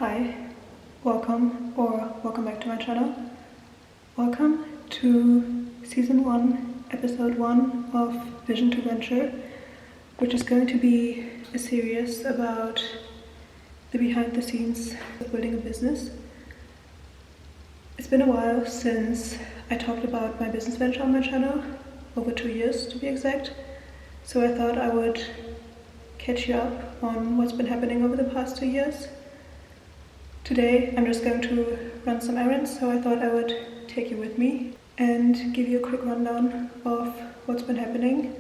Hi, welcome back to my channel. Welcome to Season 1, Episode 1 of Vision to Venture, which is going to be a series about the behind the scenes of building a business. It's been a while since I talked about my business venture on my channel, over 2 years to be exact, so I thought I would catch you up on what's been happening over the past 2 years. Today I'm just going to run some errands, so I thought I would take you with me and give you a quick rundown of what's been happening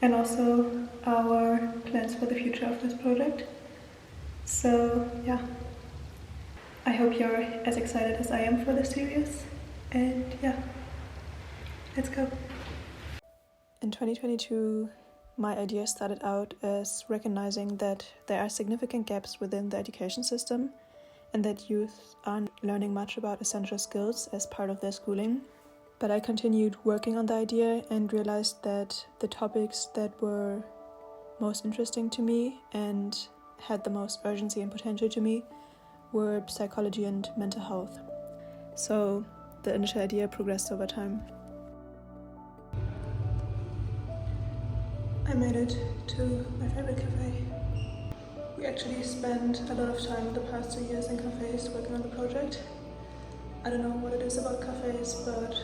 and also our plans for the future of this project. So yeah, I hope you're as excited as I am for this series, and yeah, let's go. In 2022, my idea started out as recognizing that there are significant gaps within the education system and that youth aren't learning much about essential skills as part of their schooling. But I continued working on the idea and realized that the topics that were most interesting to me and had the most urgency and potential to me were psychology and mental health. So the initial idea progressed over time. I made it to my favorite cafe. We actually spent a lot of time in the past 2 years in cafes working on the project. I don't know what it is about cafes, but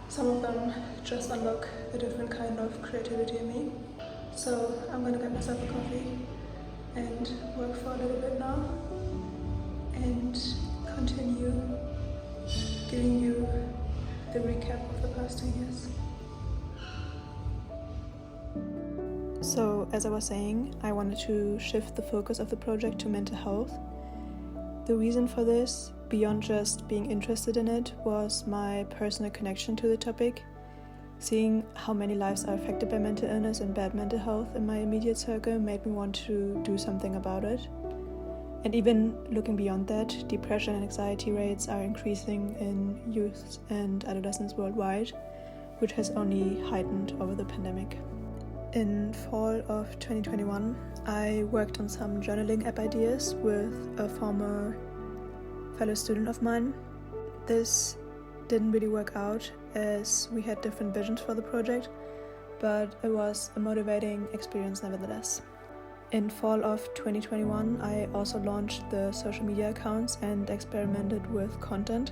some of them just unlock a different kind of creativity in me. So I'm gonna get myself a coffee and work for a little bit now and continue giving you the recap of the past 2 years. So, as I was saying, I wanted to shift the focus of the project to mental health. The reason for this, beyond just being interested in it, was my personal connection to the topic. Seeing how many lives are affected by mental illness and bad mental health in my immediate circle made me want to do something about it. And even looking beyond that, depression and anxiety rates are increasing in youth and adolescents worldwide, which has only heightened over the pandemic. In fall of 2021, I worked on some journaling app ideas with a former fellow student of mine. This didn't really work out as we had different visions for the project, but it was a motivating experience nevertheless. In fall of 2021, I also launched the social media accounts and experimented with content,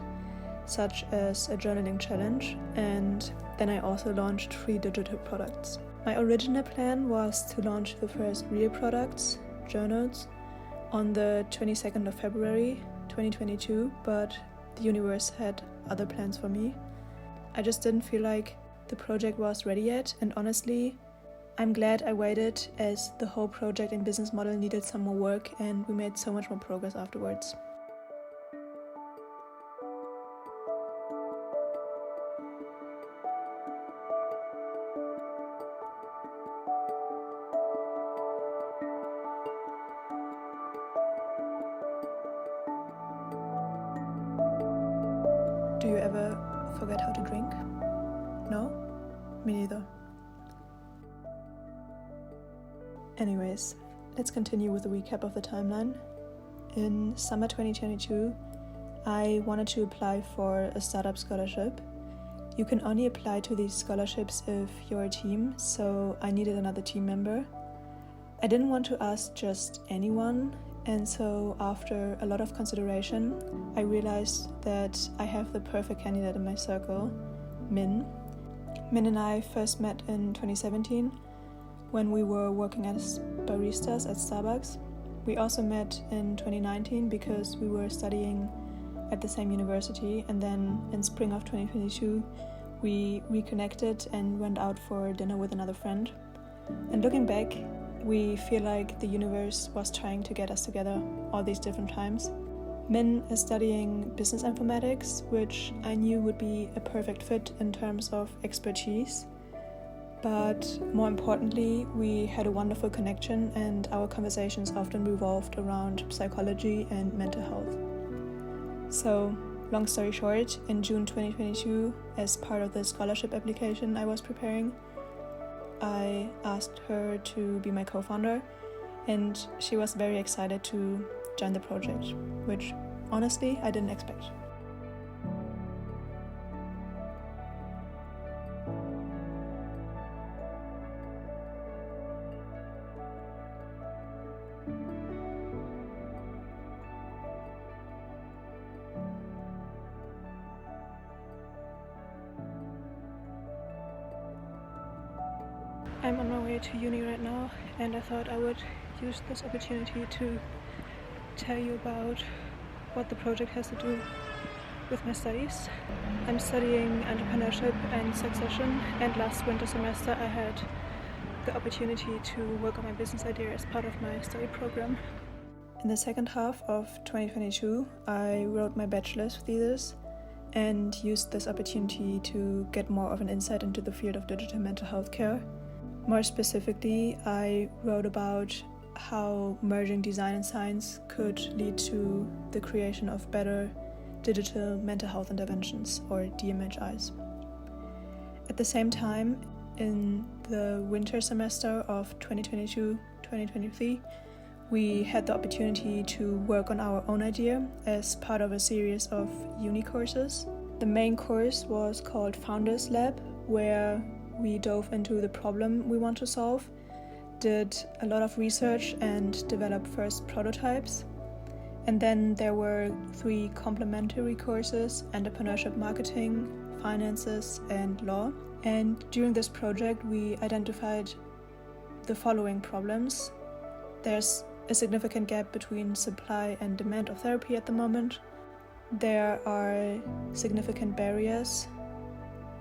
such as a journaling challenge, and then I also launched 3 digital products. My original plan was to launch the first real products, journals, on the 22nd of February 2022, but the universe had other plans for me. I just didn't feel like the project was ready yet, and honestly, I'm glad I waited, as the whole project and business model needed some more work and we made so much more progress afterwards. Do you ever forget how to drink? No? Me neither. Anyways, let's continue with the recap of the timeline. In summer 2022, I wanted to apply for a startup scholarship. You can only apply to these scholarships if you're a team, so I needed another team member. I didn't want to ask just anyone, and so after a lot of consideration, I realized that I have the perfect candidate in my circle, Min. Min and I first met in 2017 when we were working as baristas at Starbucks. We also met in 2019 because we were studying at the same university, and then in spring of 2022 we reconnected and went out for dinner with another friend. And looking back, we feel like the universe was trying to get us together all these different times. Min is studying business informatics, which I knew would be a perfect fit in terms of expertise. But more importantly, we had a wonderful connection and our conversations often revolved around psychology and mental health. So, long story short, in June 2022, as part of the scholarship application I was preparing, I asked her to be my co-founder, and she was very excited to join the project, which honestly I didn't expect. I'm on my way to uni right now, and I thought I would use this opportunity to tell you about what the project has to do with my studies. I'm studying entrepreneurship and succession, and last winter semester I had the opportunity to work on my business idea as part of my study program. In the second half of 2022, I wrote my bachelor's thesis and used this opportunity to get more of an insight into the field of digital mental health care. More specifically, I wrote about how merging design and science could lead to the creation of better digital mental health interventions, or DMHIs. At the same time, in the winter semester of 2022-2023, we had the opportunity to work on our own idea as part of a series of uni courses. The main course was called Founders Lab, where we dove into the problem we want to solve, did a lot of research and developed first prototypes. And then there were 3 complementary courses: entrepreneurship, marketing, finances, and law. And during this project, we identified the following problems. There's a significant gap between supply and demand of therapy at the moment. There are significant barriers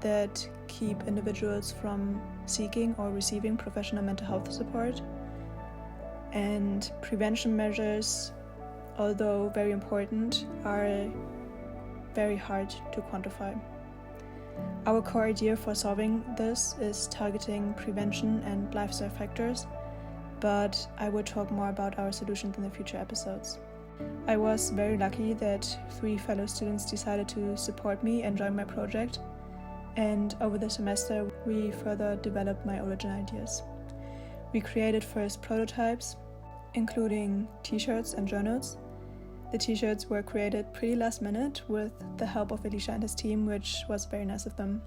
that keep individuals from seeking or receiving professional mental health support. And prevention measures, although very important, are very hard to quantify. Our core idea for solving this is targeting prevention and lifestyle factors, but I will talk more about our solutions in the future episodes. I was very lucky that 3 fellow students decided to support me and join my project, and over the semester we further developed my original ideas. We created first prototypes, including t-shirts and journals. The t-shirts were created pretty last minute with the help of Elisha and his team, which was very nice of them.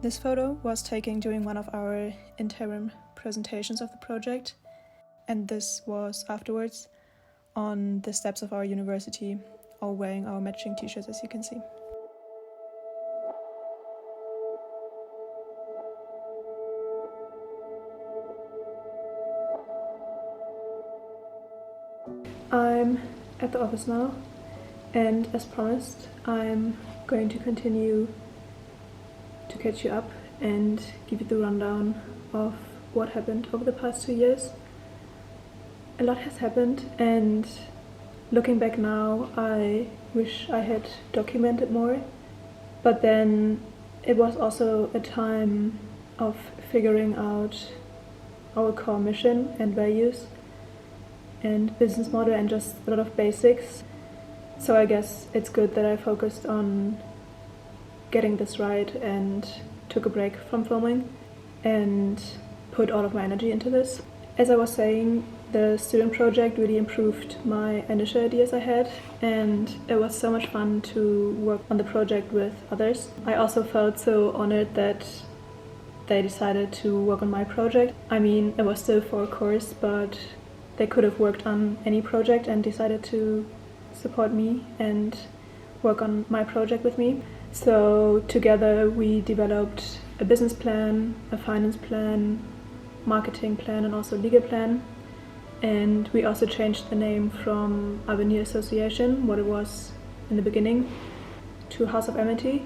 This photo was taken during one of our interim presentations of the project, and this was afterwards on the steps of our university, all wearing our matching t-shirts, as you can see. I'm at the office now, and as promised, I'm going to continue to catch you up and give you the rundown of what happened over the past 2 years. A lot has happened, and looking back now, I wish I had documented more, but then it was also a time of figuring out our core mission and values and business model and just a lot of basics. So I guess it's good that I focused on getting this right and took a break from filming and put all of my energy into this. As I was saying, the student project really improved my initial ideas I had, and it was so much fun to work on the project with others. I also felt so honored that they decided to work on my project. I mean, it was still for a course, but they could have worked on any project and decided to support me and work on my project with me. So together we developed a business plan, a finance plan, marketing plan, and also legal plan. And we also changed the name from Avenue Association, what it was in the beginning, to House of AMITY.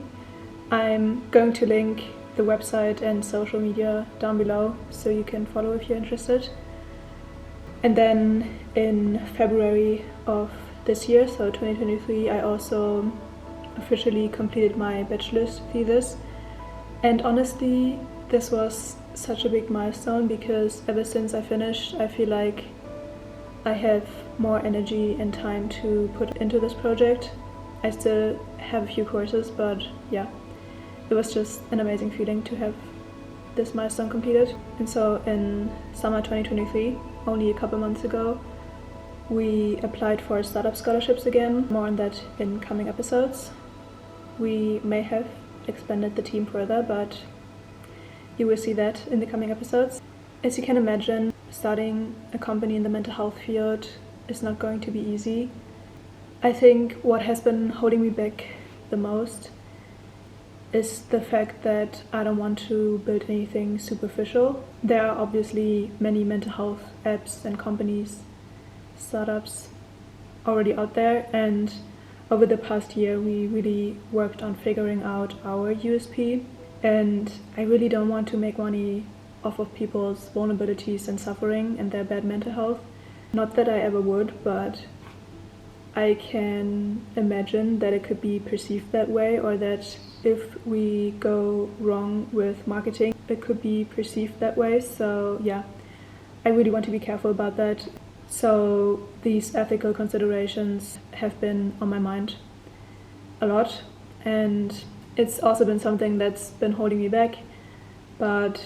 I'm going to link the website and social media down below so you can follow if you're interested. And then in February of this year, so 2023, I also officially completed my bachelor's thesis. And honestly, this was such a big milestone because ever since I finished, I feel like I have more energy and time to put into this project. I still have a few courses, but yeah, it was just an amazing feeling to have this milestone completed. And so in summer 2023, only a couple months ago, we applied for startup scholarships again. More on that in coming episodes. We may have expanded the team further, but you will see that in the coming episodes. As you can imagine, starting a company in the mental health field is not going to be easy. I think what has been holding me back the most is the fact that I don't want to build anything superficial. There are obviously many mental health apps and companies, startups already out there, and over the past year we really worked on figuring out our USP, and I really don't want to make money off of people's vulnerabilities and suffering and their bad mental health. Not that I ever would, but I can imagine that it could be perceived that way, or that if we go wrong with marketing, it could be perceived that way. So yeah, I really want to be careful about that. So these ethical considerations have been on my mind a lot, and it's also been something that's been holding me back, but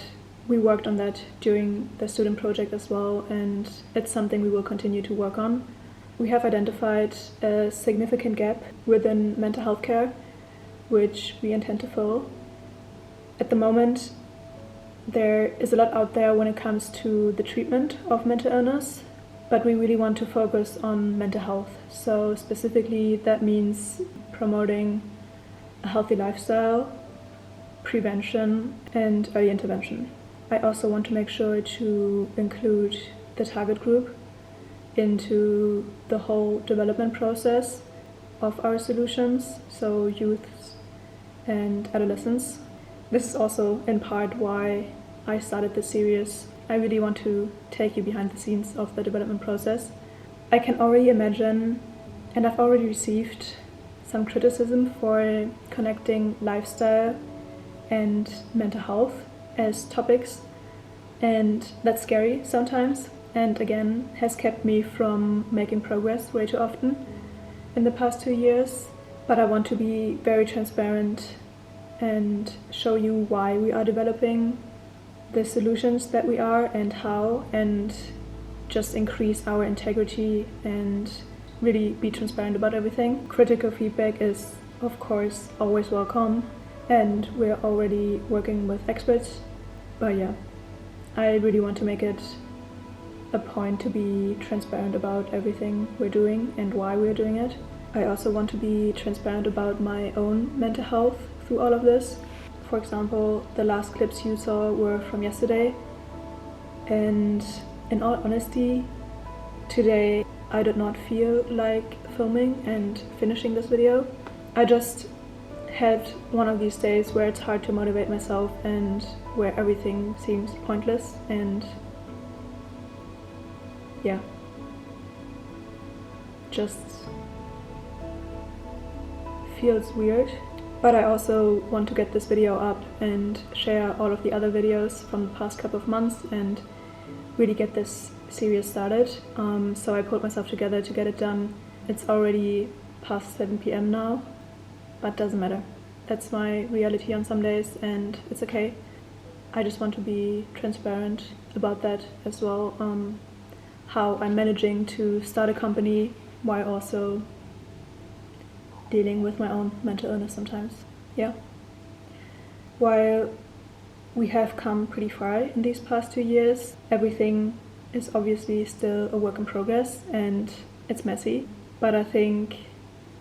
we worked on that during the student project as well, and it's something we will continue to work on. We have identified a significant gap within mental health care, which we intend to fill. At the moment, there is a lot out there when it comes to the treatment of mental illness, but we really want to focus on mental health. So specifically, that means promoting a healthy lifestyle, prevention, and early intervention. I also want to make sure to include the target group into the whole development process of our solutions, so youths and adolescents. This is also in part why I started this series. I really want to take you behind the scenes of the development process. I can already imagine, and I've already received some criticism for connecting lifestyle and mental health as topics, and that's scary sometimes, and again has kept me from making progress way too often in the past 2 years. But I want to be very transparent and show you why we are developing the solutions that we are and how, and just increase our integrity and really be transparent about everything. Critical feedback is of course always welcome, and we're already working with experts, but yeah, I really want to make it a point to be transparent about everything we're doing and why we're doing it. I also want to be transparent about my own mental health through all of this. For example, the last clips you saw were from yesterday, and in all honesty, today I did not feel like filming and finishing this video. I just had one of these days where it's hard to motivate myself and where everything seems pointless, and yeah, just feels weird. But I also want to get this video up and share all of the other videos from the past couple of months and really get this series started. So I pulled myself together to get it done. It's already past 7 p.m. now, but doesn't matter. That's my reality on some days, and it's okay. I just want to be transparent about that as well, how I'm managing to start a company while also dealing with my own mental illness sometimes. Yeah. While we have come pretty far in these past 2 years, everything is obviously still a work in progress and it's messy, but I think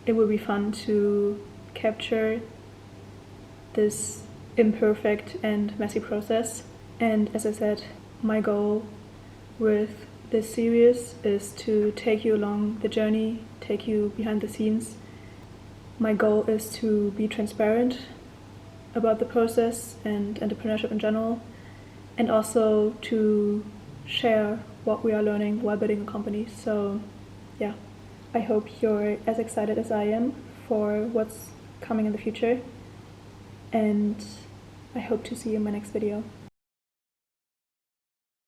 it will be fun to capture this imperfect and messy process. And as I said, my goal with this series is to take you along the journey, take you behind the scenes. My goal is to be transparent about the process and entrepreneurship in general, and also to share what we are learning while building a company. So yeah, I hope you're as excited as I am for what's coming in the future, and I hope to see you in my next video.